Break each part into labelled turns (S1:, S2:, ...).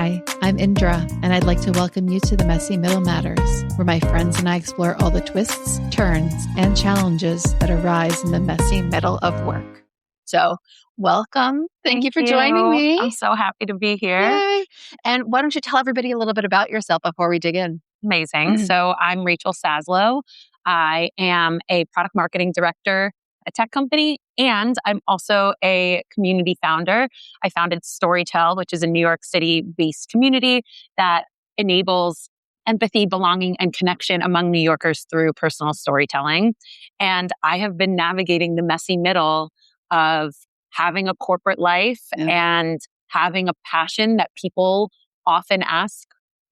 S1: Hi, I'm Indra, and I'd like to welcome you to the Messy Middle Matters, where my friends and I explore all the twists, turns, and challenges that arise in the messy middle of work. So, welcome. Thank you for joining me.
S2: I'm so happy to be here.
S1: Yay. And why don't you tell everybody a little bit about yourself before we dig in?
S2: Amazing. So I'm Rachel Saslaw. I am a product marketing director at a tech company, and I'm also a community founder. I founded StoryTell, which is a New York City-based community that enables empathy, belonging, and connection among New Yorkers through personal storytelling. And I have been navigating the messy middle of having a corporate life and having a passion that people often ask,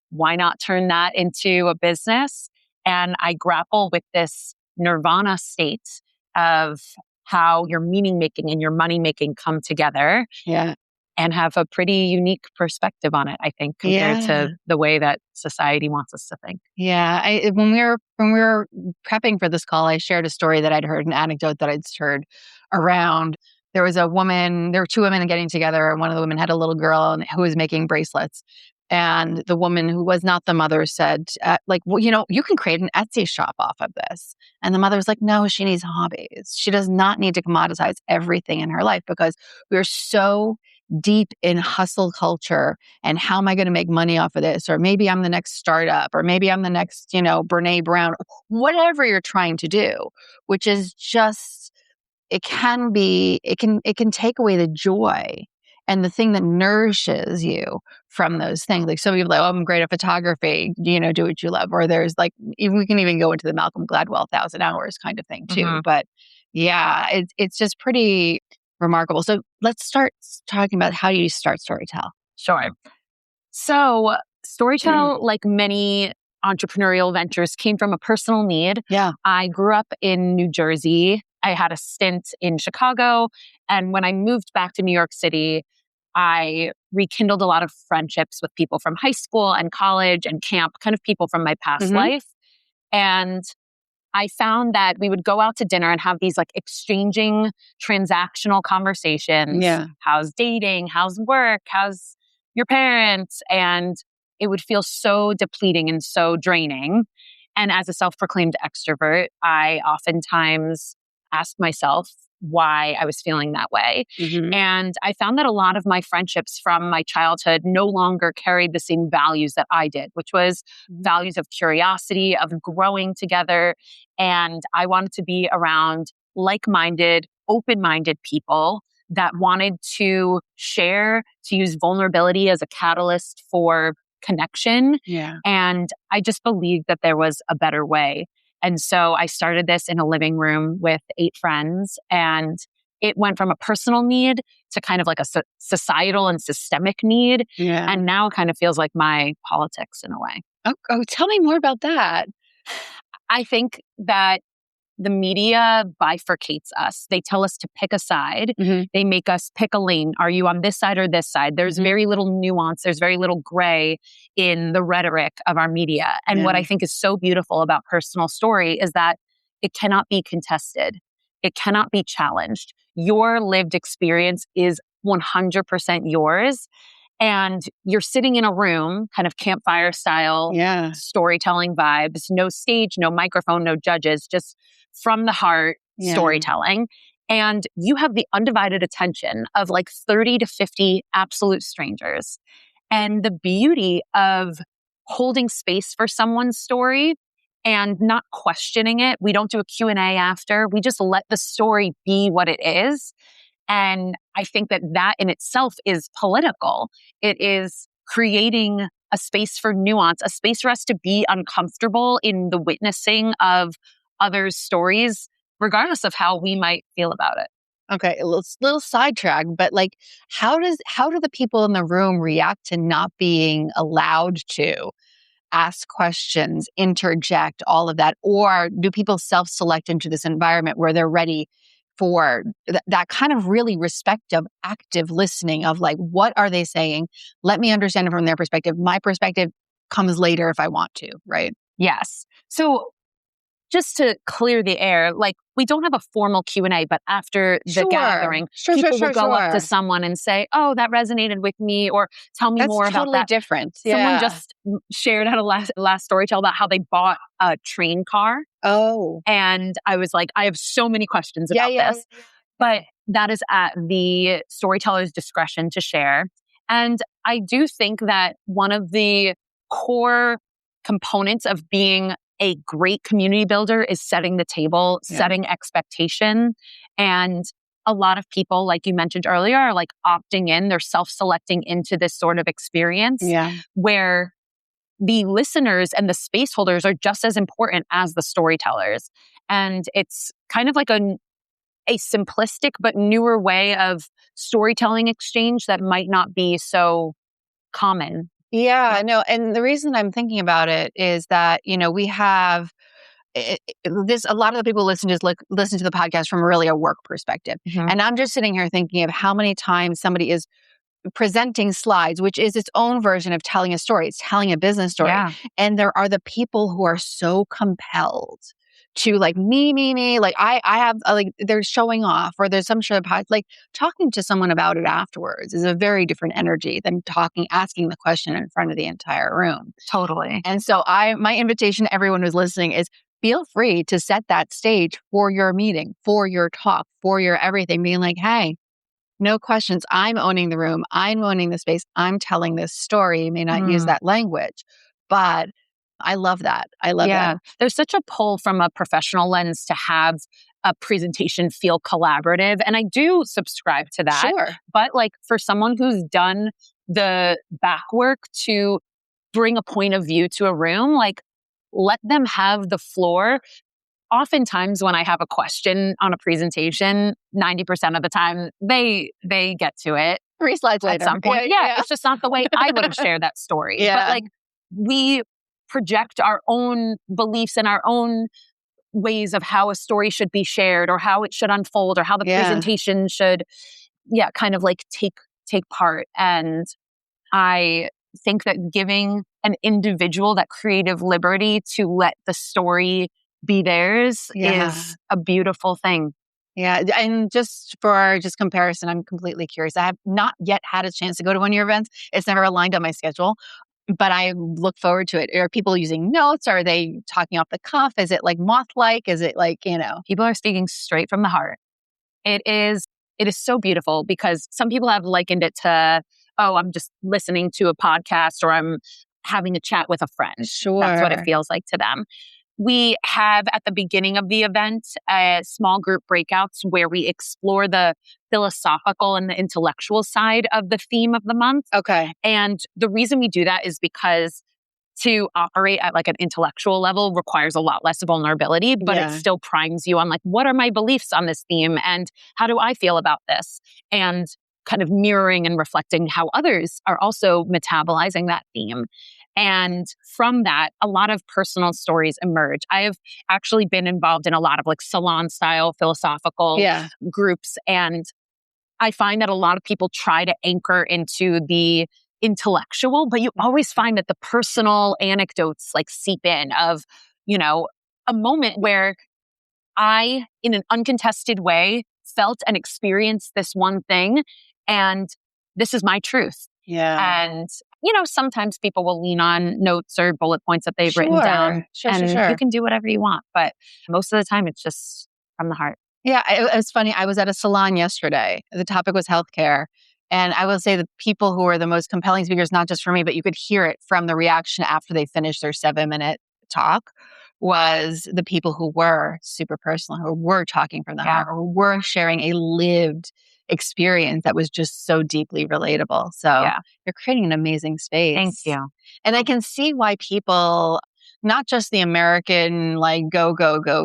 S2: why not turn that into a business? And I grapple with this nirvana state of how your meaning making and your money making come together.
S1: Yeah.
S2: And have a pretty unique perspective on it, I think, compared to the way that society wants us to think.
S1: Yeah. When we were prepping for this call, I shared a story that I'd heard, an anecdote that I'd heard around. There were two women getting together, and one of the women had a little girl who was making bracelets. And the woman who was not the mother said, you can create an Etsy shop off of this. And the mother was like, no, she needs hobbies. She does not need to commoditize everything in her life, because we're so deep in hustle culture and how am I going to make money off of this? Or maybe I'm the next startup, or maybe I'm the next, Brene Brown, whatever you're trying to do, which is just, it can take away the joy and the thing that nourishes you from those things. Like some people are like, oh, I'm great at photography, do what you love. Or there's like, we can even go into the Malcolm Gladwell 1,000 hours kind of thing too.
S2: Mm-hmm.
S1: But yeah, it's just pretty remarkable. So let's start talking about, how do you start StoryTell?
S2: Sure. So StoryTell, like many entrepreneurial ventures, came from a personal need.
S1: Yeah.
S2: I grew up in New Jersey. I had a stint in Chicago. And when I moved back to New York City, I rekindled a lot of friendships with people from high school and college and camp, kind of people from my past life. And I found that we would go out to dinner and have these like exchanging transactional conversations.
S1: Yeah.
S2: How's dating? How's work? How's your parents? And it would feel so depleting and so draining. And as a self-proclaimed extrovert, I oftentimes asked myself why I was feeling that way. And I found that a lot of my friendships from my childhood no longer carried the same values that I did, which was values of curiosity, of growing together. And I wanted to be around like-minded, open-minded people that wanted to share, to use vulnerability as a catalyst for connection.
S1: Yeah.
S2: And I just believed that there was a better way. And so I started this in a living room with 8 friends, and it went from a personal need to kind of like a societal and systemic need.
S1: Yeah.
S2: And now it kind of feels like my politics in a way.
S1: Oh, tell me more about that.
S2: I think that the media bifurcates us. They tell us to pick a side. They make us pick a lane. Are you on this side or this side? There's very little nuance. There's very little gray in the rhetoric of our media. And what I think is so beautiful about personal story is that it cannot be contested. It cannot be challenged. Your lived experience is 100% yours. And you're sitting in a room, kind of campfire style, storytelling vibes, no stage, no microphone, no judges, just from the heart storytelling. And you have the undivided attention of like 30 to 50 absolute strangers. And the beauty of holding space for someone's story and not questioning it. We don't do a Q&A after. We just let the story be what it is. And I think that in itself is political. It is creating a space for nuance, a space for us to be uncomfortable in the witnessing of others' stories, regardless of how we might feel about it.
S1: Okay, a little sidetrack, but like, how do the people in the room react to not being allowed to ask questions, interject, all of that? Or do people self-select into this environment where they're ready for that kind of really respective, active listening of like, what are they saying? Let me understand it from their perspective. My perspective comes later if I want to, right?
S2: Yes. So just to clear the air, like we don't have a formal Q&A, but after the gathering, people will go up to someone and say, oh, that resonated with me, or tell me more about that.
S1: That's totally different.
S2: Someone just shared at a last StoryTell about how they bought a train car.
S1: Oh.
S2: And I was like, I have so many questions about this. But that is at the storyteller's discretion to share. And I do think that one of the core components of being a great community builder is setting the table, setting expectation. And a lot of people, like you mentioned earlier, are like opting in, they're self-selecting into this sort of experience where the listeners and the space holders are just as important as the storytellers. And it's kind of like a simplistic but newer way of storytelling exchange that might not be so common.
S1: Yeah, no. And the reason I'm thinking about it is that, we have this, a lot of the people listen to the podcast from really a work perspective. And I'm just sitting here thinking of how many times somebody is presenting slides, which is its own version of telling a story. It's telling a business story. And there are the people who are so compelled to like me, like I have like they're showing off, or there's some show about like talking to someone about it afterwards is a very different energy than asking the question in front of the entire room.
S2: Totally.
S1: And so my invitation to everyone who's listening is feel free to set that stage for your meeting, for your talk, for your everything, being like, hey, no questions. I'm owning the room. I'm owning the space. I'm telling this story. You may not use that language, but I love that. I love that.
S2: There's such a pull from a professional lens to have a presentation feel collaborative. And I do subscribe to that.
S1: Sure.
S2: But like for someone who's done the back work to bring a point of view to a room, like let them have the floor. Oftentimes when I have a question on a presentation, 90% of the time they get to it.
S1: 3 slides later.
S2: At some point. It's just not the way I would have shared that story. But like we project our own beliefs and our own ways of how a story should be shared, or how it should unfold, or how the presentation should kind of like take part. And I think that giving an individual that creative liberty to let the story be theirs is a beautiful thing.
S1: Yeah. And just for comparison, I'm completely curious. I have not yet had a chance to go to one of your events. It's never aligned on my schedule, but I look forward to it. Are people using notes? Are they talking off the cuff? Is it like moth-like? Is it like,
S2: People are speaking straight from the heart. It is so beautiful because some people have likened it to, oh, I'm just listening to a podcast, or I'm having a chat with a friend.
S1: Sure.
S2: That's what it feels like to them. We have at the beginning of the event small group breakouts where we explore the philosophical and the intellectual side of the theme of the month.
S1: Okay.
S2: And the reason we do that is because to operate at like an intellectual level requires a lot less vulnerability, but it still primes you on like, what are my beliefs on this theme? And how do I feel about this? And kind of mirroring and reflecting how others are also metabolizing that theme. And from that, a lot of personal stories emerge. I have actually been involved in a lot of like salon style philosophical groups. And I find that a lot of people try to anchor into the intellectual, but you always find that the personal anecdotes like seep in of, a moment where I, in an uncontested way, felt and experienced this one thing. And this is my truth.
S1: Yeah.
S2: And sometimes people will lean on notes or bullet points that they've written down.
S1: Sure.
S2: You can do whatever you want. But most of the time, it's just from the heart.
S1: Yeah, it was funny. I was at a salon yesterday. The topic was healthcare. And I will say the people who were the most compelling speakers, not just for me, but you could hear it from the reaction after they finished their 7-minute talk, was the people who were super personal, who were talking from the heart, or were sharing a lived experience that was just so deeply relatable. So you're creating an amazing space.
S2: Thank you.
S1: And I can see why people, not just the American like go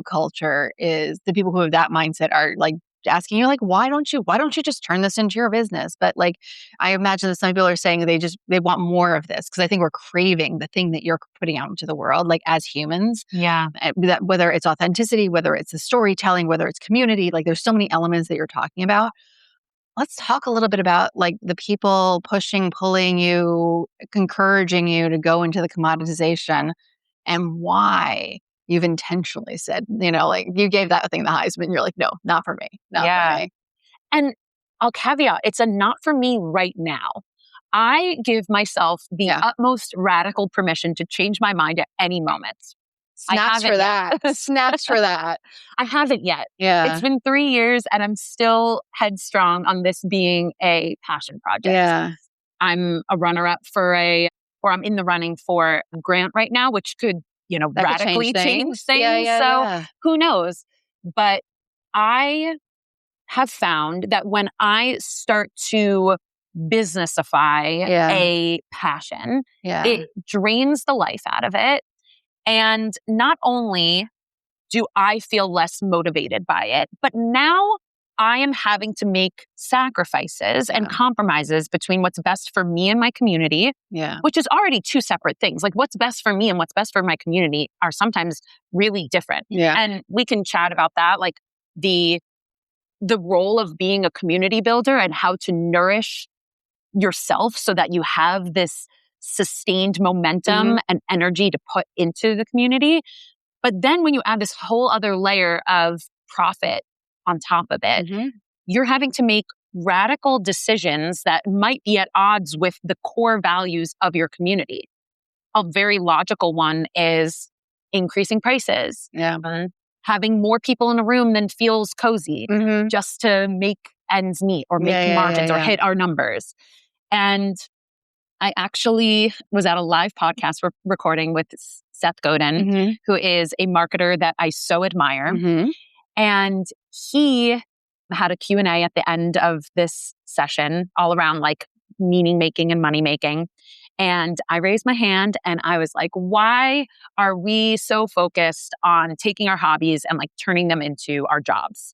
S1: culture, is the people who have that mindset are like asking you like, why don't you just turn this into your business? But like, I imagine that some people are saying they want more of this, because I think we're craving the thing that you're putting out into the world, like as humans.
S2: Yeah.
S1: That whether it's authenticity, whether it's the storytelling, whether it's community, like there's so many elements that you're talking about. Let's talk a little bit about like the people pushing, pulling you, encouraging you to go into the commoditization, and why you've intentionally said, like you gave that thing the Heisman. You're like, no, not for me. Not for me.
S2: And I'll caveat, it's a not for me right now. I give myself the utmost radical permission to change my mind at any moment.
S1: Snaps for that. Snaps for that.
S2: I haven't yet.
S1: Yeah.
S2: It's been 3 years and I'm still headstrong on this being a passion project.
S1: Yeah.
S2: I'm a runner-up or I'm in the running for a grant right now, which could,
S1: That
S2: radically
S1: could change things.
S2: So who knows? But I have found that when I start to businessify a passion, it drains the life out of it. And not only do I feel less motivated by it, but now I am having to make sacrifices and compromises between what's best for me and my community, which is already two separate things. Like what's best for me and what's best for my community are sometimes really different. And we can chat about that, like the role of being a community builder and how to nourish yourself so that you have this sustained momentum and energy to put into the community. But then when you add this whole other layer of profit on top of it, you're having to make radical decisions that might be at odds with the core values of your community. A very logical one is increasing prices. Having more people in a room than feels cozy just to make ends meet or make margins or hit our numbers. And I actually was at a live podcast recording with Seth Godin, who is a marketer that I so admire. And he had a Q&A at the end of this session all around like meaning making and money making. And I raised my hand and I was like, why are we so focused on taking our hobbies and like turning them into our jobs?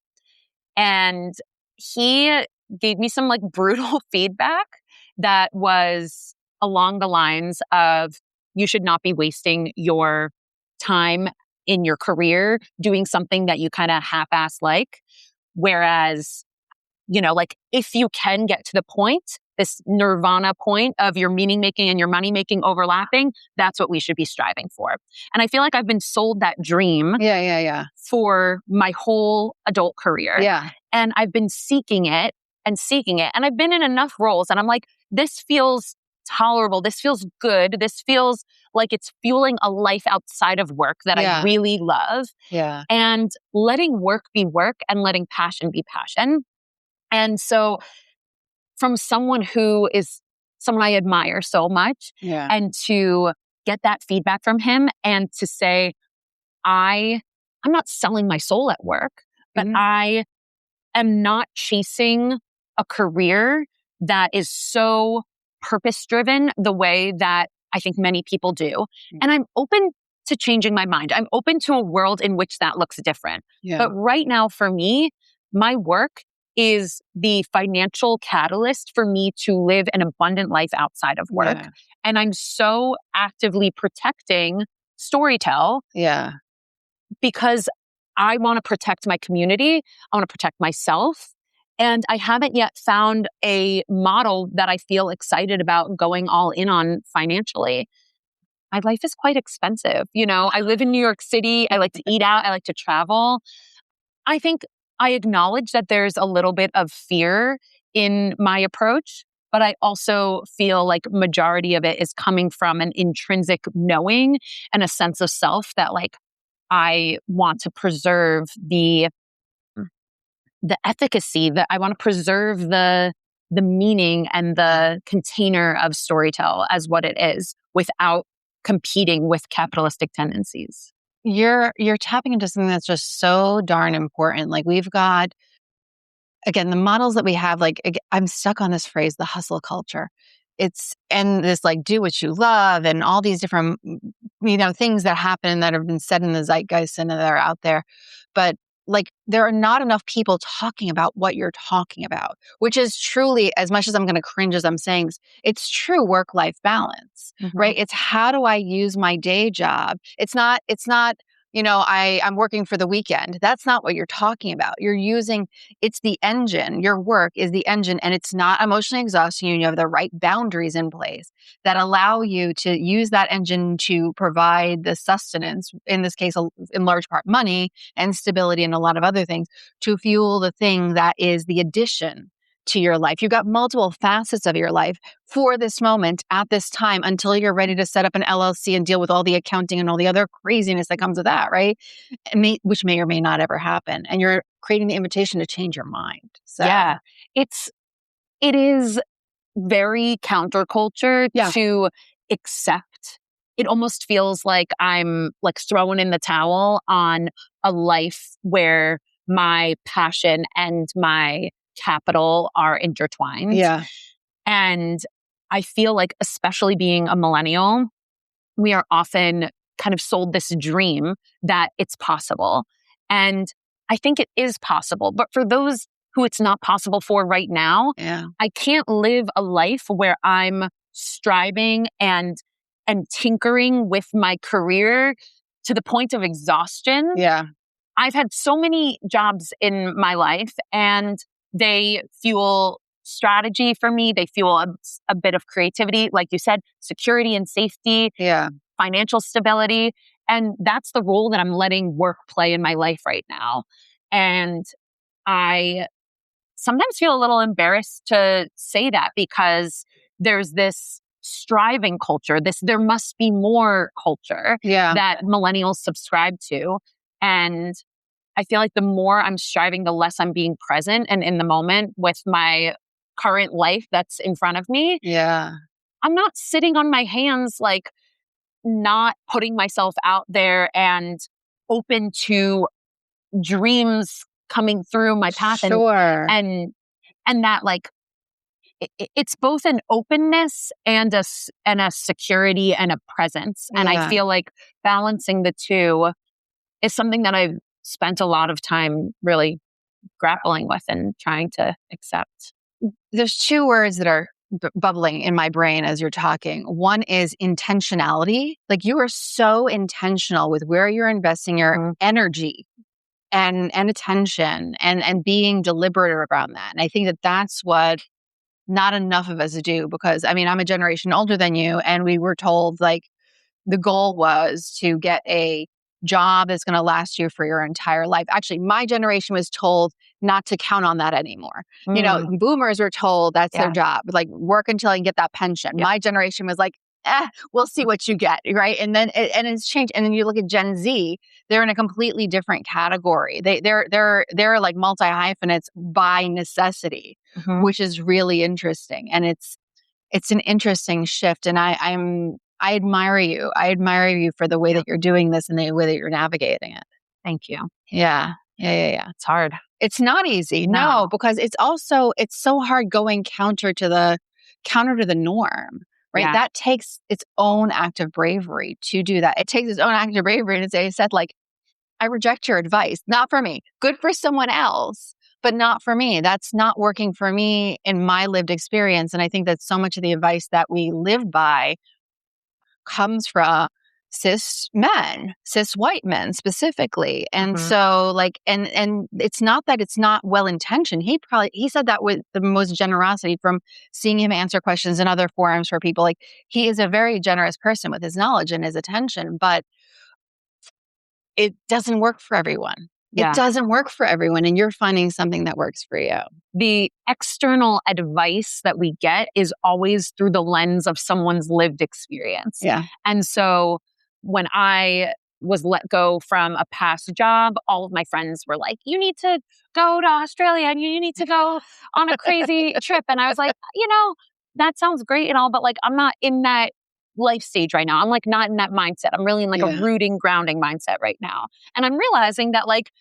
S2: And he gave me some like brutal feedback that was along the lines of, you should not be wasting your time in your career doing something that you kind of half-ass like. Whereas, like if you can get to the point, this nirvana point of your meaning making and your money making overlapping, that's what we should be striving for. And I feel like I've been sold that dream for my whole adult career. And I've been seeking it. And I've been in enough roles and I'm like, this feels tolerable. This feels good. This feels like it's fueling a life outside of work that I really love. And letting work be work and letting passion be passion. And so from someone who is someone I admire so much and to get that feedback from him and to say, I'm not selling my soul at work, but I am not chasing a career that is so purpose-driven the way that I think many people do. And I'm open to changing my mind. I'm open to a world in which that looks different. But right now for me, my work is the financial catalyst for me to live an abundant life outside of work. And I'm so actively protecting StoryTell because I want to protect my community. I want to protect myself. And I haven't yet found a model that I feel excited about going all in on financially. My life is quite expensive. I live in New York City. I like to eat out. I like to travel. I think I acknowledge that there's a little bit of fear in my approach, but I also feel like majority of it is coming from an intrinsic knowing and a sense of self that like I want to preserve the efficacy, that I want to preserve the meaning and the container of StoryTell as what it is without competing with capitalistic tendencies.
S1: You're tapping into something that's just so darn important. Like we've got, again, the models that we have, like I'm stuck on this phrase, the hustle culture. And this like do what you love and all these different, things that happen that have been said in the zeitgeist and that are out there. But like there are not enough people talking about what you're talking about, which is truly, as much as I'm going to cringe as I'm saying, it's true work-life balance, right? It's how do I use my day job? It's not I'm working for the weekend. That's not what you're talking about. It's the engine. Your work is the engine, and it's not emotionally exhausting you. You have the right boundaries in place that allow you to use that engine to provide the sustenance, in this case, in large part money and stability and a lot of other things, to fuel the thing that is the addition to your life. You've got multiple facets of your life for this moment at this time until you're ready to set up an LLC and deal with all the accounting and all the other craziness that comes with that, right? Which may or may not ever happen. And you're creating the invitation to change your mind. So
S2: Yeah. It is very counterculture
S1: Yeah.
S2: to accept. It almost feels like I'm like throwing in the towel on a life where my passion and my capital are intertwined.
S1: Yeah.
S2: And I feel like, especially being a millennial, we are often kind of sold this dream that it's possible. And I think it is possible. But for those who it's not possible for right now,
S1: Yeah.
S2: I can't live a life where I'm striving and tinkering with my career to the point of exhaustion.
S1: Yeah.
S2: I've had so many jobs in my life, and they fuel strategy for me. They fuel a bit of creativity, like you said, security and safety,
S1: Yeah.
S2: financial stability. And that's the role that I'm letting work play in my life right now. And I sometimes feel a little embarrassed to say that, because there's this striving culture, this there must be more culture
S1: Yeah.
S2: that millennials subscribe to. And I feel like the more I'm striving, the less I'm being present and in the moment with my current life that's in front of me.
S1: Yeah.
S2: I'm not sitting on my hands, like not putting myself out there and open to dreams coming through my path.
S1: Sure.
S2: And that, like, it's both an openness and a security and a presence. And I
S1: Yeah.
S2: feel like balancing the two is something that I've spent a lot of time really grappling with and trying to accept.
S1: There's two words that are bubbling in my brain as you're talking. One is intentionality. Like, you are so intentional with where you're investing your energy and attention and being deliberate around that. And I think that that's what not enough of us do, because I'm a generation older than you, and we were told, like, the goal was to get a job that's going to last you for your entire life. Actually, my generation was told not to count on that anymore. Boomers were told that's their job, like, work until I can get that pension.
S2: Yeah.
S1: My generation was like, we'll see what you get, right? And then it's changed. And then you look at Gen Z; they're in a completely different category. They're like multi hyphenates by necessity, which is really interesting. And it's an interesting shift. And I admire you. I admire you for the way that you're doing this and the way that you're navigating it.
S2: Thank you.
S1: Yeah. Yeah.
S2: It's hard.
S1: It's not easy. No, because it's so hard going counter to the norm, right?
S2: Yeah.
S1: That takes its own act of bravery to do that. It takes its own act of bravery to say, like, I reject your advice. Not for me. Good for someone else, but not for me. That's not working for me in my lived experience. And I think that so much of the advice that we live by comes from cis white men specifically. And so, like, and it's not that it's not well intentioned. He said that with the most generosity, from seeing him answer questions in other forums for people. Like, he is a very generous person with his knowledge and his attention, but it doesn't work for everyone.
S2: Yeah.
S1: It doesn't work for everyone. And you're finding something that works for you.
S2: The external advice that we get is always through the lens of someone's lived experience.
S1: Yeah.
S2: And so when I was let go from a past job, all of my friends were like, you need to go to Australia and you need to go on a crazy trip. And I was like, that sounds great and all, but like, I'm not in that life stage right now. I'm like not in that mindset. I'm really in like a rooting, grounding mindset right now. And I'm realizing that, like,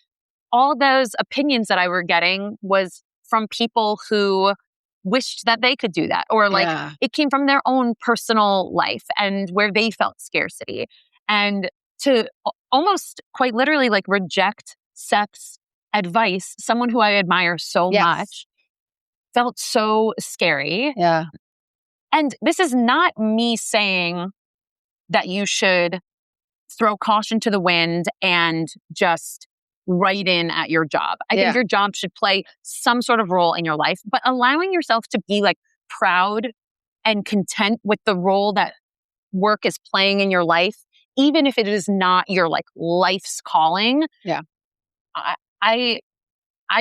S2: all those opinions that I were getting was from people who wished that they could do that, or like it came from their own personal life and where they felt scarcity. And to almost quite literally like reject Seth's advice, someone who I admire so much, felt so scary.
S1: Yeah.
S2: And this is not me saying that you should throw caution to the wind and just right in at your job. I think your job should play some sort of role in your life, but allowing yourself to be like proud and content with the role that work is playing in your life, even if it is not your like life's calling.
S1: Yeah.
S2: I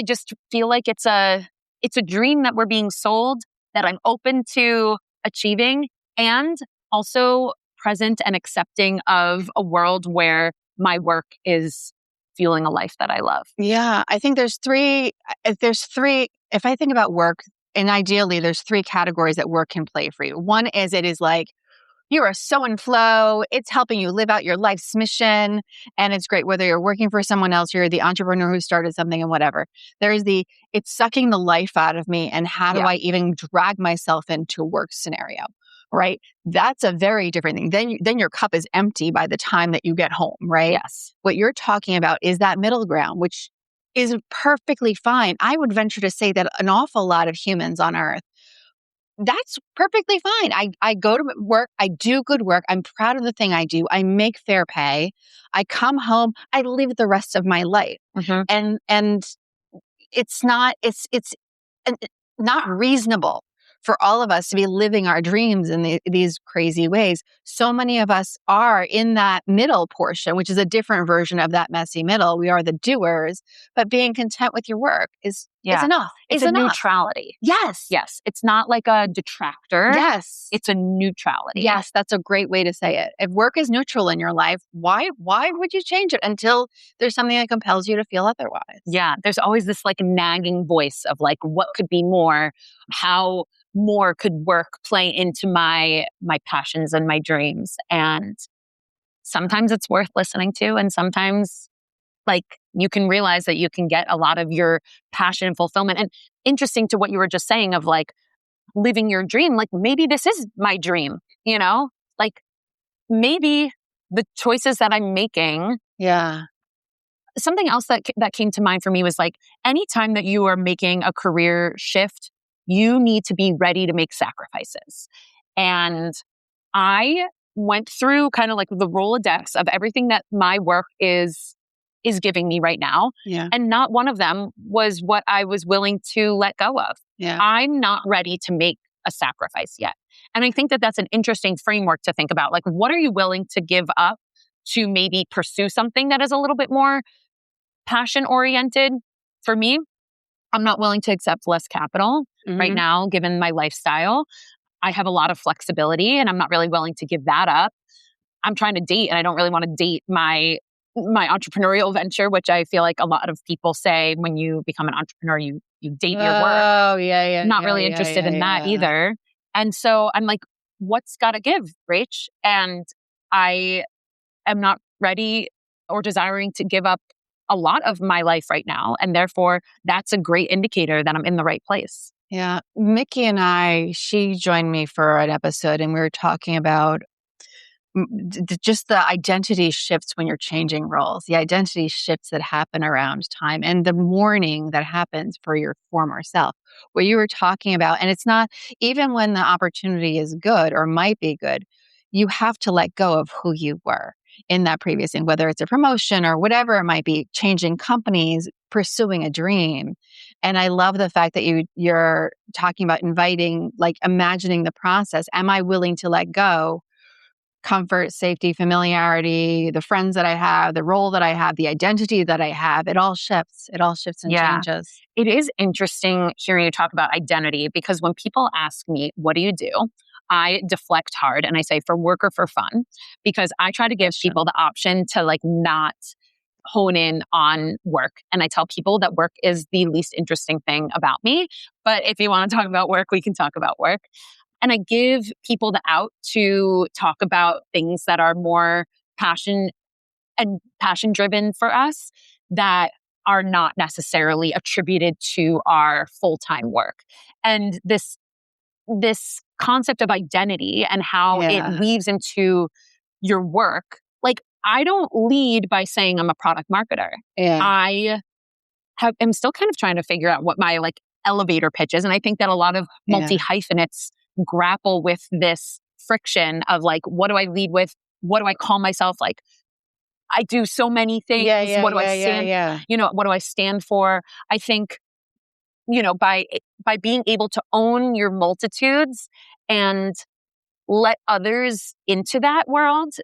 S2: just feel like it's a dream that we're being sold that I'm open to achieving, and also present and accepting of a world where my work is fueling a life that I love.
S1: Yeah. I think there's three, if I think about work, and ideally there's three categories that work can play for you. One is it is like, you are so in flow. It's helping you live out your life's mission. And it's great whether you're working for someone else, you're the entrepreneur who started something and whatever. There's it's sucking the life out of me. And how do I even drag myself into a work scenario? Right? That's a very different thing. Then your cup is empty by the time that you get home, right?
S2: Yes.
S1: What you're talking about is that middle ground, which is perfectly fine. I would venture to say that an awful lot of humans on earth, that's perfectly fine. I go to work. I do good work. I'm proud of the thing I do. I make fair pay. I come home. I live the rest of my life. And it's not reasonable for all of us to be living our dreams in these crazy ways. So many of us are in that middle portion, which is a different version of that messy middle. We are the doers, but being content with your work is enough.
S2: It's a neutrality.
S1: Yes.
S2: Yes. It's not like a detractor.
S1: Yes.
S2: It's a neutrality.
S1: Yes. That's a great way to say it. If work is neutral in your life, why would you change it until there's something that compels you to feel otherwise?
S2: Yeah. There's always this like nagging voice of like, what could be more? How more could work play into my passions and my dreams? And sometimes it's worth listening to, and sometimes like you can realize that you can get a lot of your passion and fulfillment. And interesting to what you were just saying of like living your dream, like maybe this is my dream, like maybe the choices that I'm making.
S1: Yeah.
S2: Something else that came to mind for me was like, anytime that you are making a career shift, you need to be ready to make sacrifices. And I went through kind of like the Rolodex of everything that my work is giving me right now.
S1: Yeah.
S2: And not one of them was what I was willing to let go of.
S1: Yeah.
S2: I'm not ready to make a sacrifice yet. And I think that that's an interesting framework to think about. Like, what are you willing to give up to maybe pursue something that is a little bit more passion oriented? For me, I'm not willing to accept less capital right now, given my lifestyle. I have a lot of flexibility and I'm not really willing to give that up. I'm trying to date and I don't really want to date my entrepreneurial venture, which I feel like a lot of people say when you become an entrepreneur, you date your work.
S1: Oh, yeah.
S2: Not really interested in that either. And so I'm like, what's got to give, Rach? And I am not ready or desiring to give up a lot of my life right now. And therefore, that's a great indicator that I'm in the right place.
S1: Yeah. Mickey and she joined me for an episode and we were talking about just the identity shifts when you're changing roles, the identity shifts that happen around time and the mourning that happens for your former self. What you were talking about, and it's not, even when the opportunity is good or might be good, you have to let go of who you were in that previous thing, whether it's a promotion or whatever it might be, changing companies, pursuing a dream. And I love the fact that you're talking about imagining the process. Am I willing to let go? Comfort, safety, familiarity, the friends that I have, the role that I have, the identity that I have, it all shifts. It all shifts and changes.
S2: It is interesting hearing you talk about identity because when people ask me, what do you do? I deflect hard and I say for work or for fun, because I try to give people the option to like not hone in on work. And I tell people that work is the least interesting thing about me. But if you want to talk about work, we can talk about work. And I give people the out to talk about things that are more passion driven for us that are not necessarily attributed to our full-time work. And this concept of identity and how it weaves into your work. Like, I don't lead by saying I'm a product marketer.
S1: Yeah.
S2: I am still kind of trying to figure out what my like elevator pitch is. And I think that a lot of multi-hyphenates grapple with this friction of like, what do I lead with? What do I call myself? Like, I do so many things. What do I stand? What do I stand for? I think, by being able to own your multitudes and let others into that world,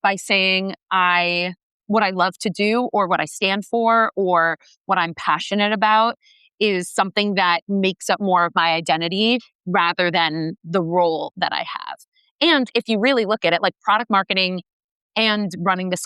S2: by saying what I love to do or what I stand for or what I'm passionate about is something that makes up more of my identity rather than the role that I have. And if you really look at it, like product marketing and running this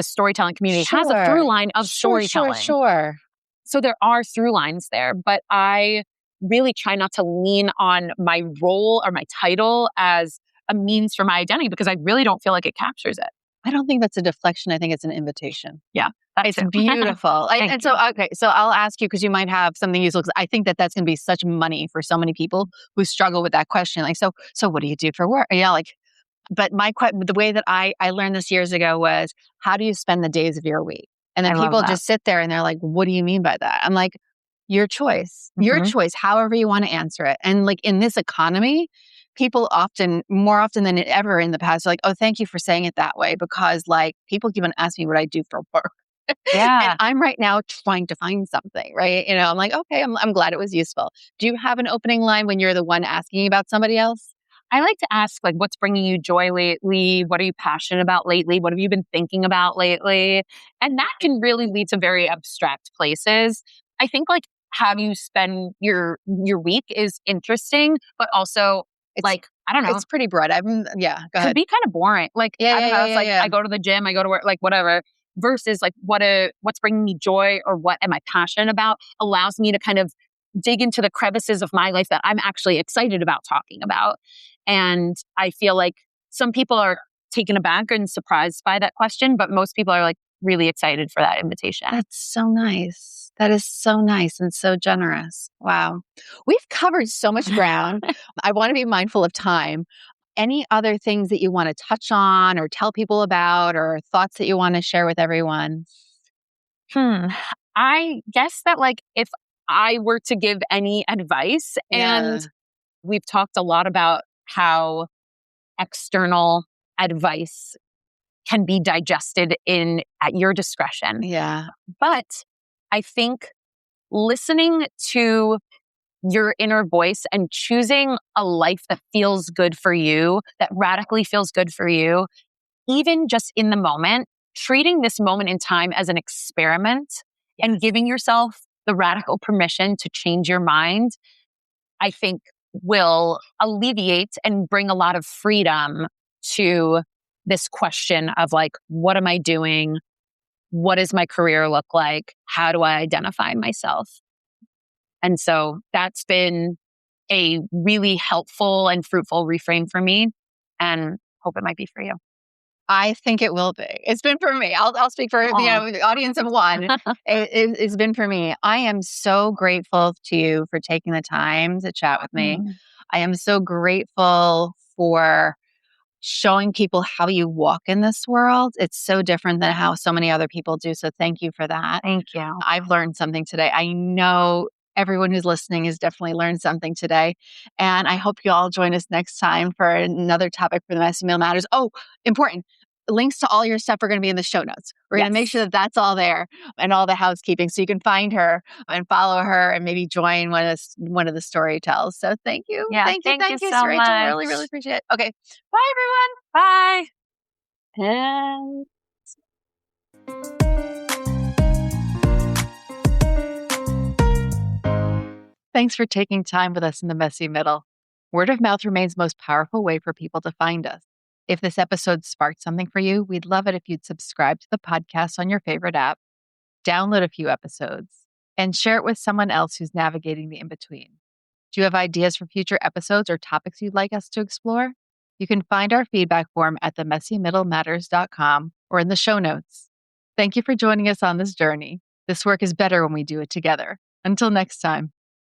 S2: storytelling community has a through line of storytelling.
S1: Sure.
S2: So there are through lines there, but I really try not to lean on my role or my title as a means for my identity because I really don't feel like it captures it.
S1: I don't think that's a deflection. I think it's an invitation.
S2: Yeah.
S1: It's beautiful. So I'll ask you because you might have something useful because I think that that's going to be such money for so many people who struggle with that question. Like, so what do you do for work? Yeah, but the way that I learned this years ago was, how do you spend the days of your week? And then people just sit there and they're like, what do you mean by that? I'm like, your choice, however you want to answer it. And like in this economy, people more often than ever in the past, are like, oh, thank you for saying it that way. Because like people keep on asking me what I do for work.
S2: Yeah.
S1: And I'm right now trying to find something, right? I'm like, okay, I'm glad it was useful. Do you have an opening line when you're the one asking about somebody else?
S2: I like to ask, like, what's bringing you joy lately? What are you passionate about lately? What have you been thinking about lately? And that can really lead to very abstract places. I think, like, how you spend your week is interesting, but also, I don't know.
S1: It's pretty broad. Go ahead.
S2: Could be kind of boring. Like, I don't know. I go to the gym, I go to work, like, whatever. Versus, like, what's bringing me joy or what am I passionate about allows me to kind of dig into the crevices of my life that I'm actually excited about talking about. And I feel like some people are taken aback and surprised by that question, but most people are like really excited for that invitation.
S1: That's so nice. That is so nice and so generous. Wow. We've covered so much ground. I want to be mindful of time. Any other things that you want to touch on or tell people about or thoughts that you want to share with everyone?
S2: I guess that like if I were to give any advice, and we've talked a lot about how external advice can be digested at your discretion.
S1: Yeah.
S2: But I think listening to your inner voice and choosing a life that feels good for you, that radically feels good for you, even just in the moment, treating this moment in time as an experiment and giving yourself the radical permission to change your mind, I think will alleviate and bring a lot of freedom to this question of like, what am I doing? What does my career look like? How do I identify myself? And so that's been a really helpful and fruitful reframe for me, and hope it might be for you.
S1: I think it will be. It's been for me. I'll speak for the audience of one. It's been for me. I am so grateful to you for taking the time to chat with me. I am so grateful for showing people how you walk in this world. It's so different than how so many other people do. So thank you for that.
S2: Thank you.
S1: I've learned something today. I know everyone who's listening has definitely learned something today. And I hope you all join us next time for another topic for the Messy Middle Matters. Oh, important. Links to all your stuff are going to be in the show notes. We're going to make sure that that's all there and all the housekeeping so you can find her and follow her and maybe join one of the StoryTells. So thank you.
S2: Yeah,
S1: thank you
S2: so
S1: Rachel.
S2: Much.
S1: Really, really appreciate it. Okay. Bye, everyone.
S2: Bye.
S1: Thanks for taking time with us in the messy middle. Word of mouth remains the most powerful way for people to find us. If this episode sparked something for you, we'd love it if you'd subscribe to the podcast on your favorite app, download a few episodes, and share it with someone else who's navigating the in-between. Do you have ideas for future episodes or topics you'd like us to explore? You can find our feedback form at themessymiddlematters.com or in the show notes. Thank you for joining us on this journey. This work is better when we do it together. Until next time.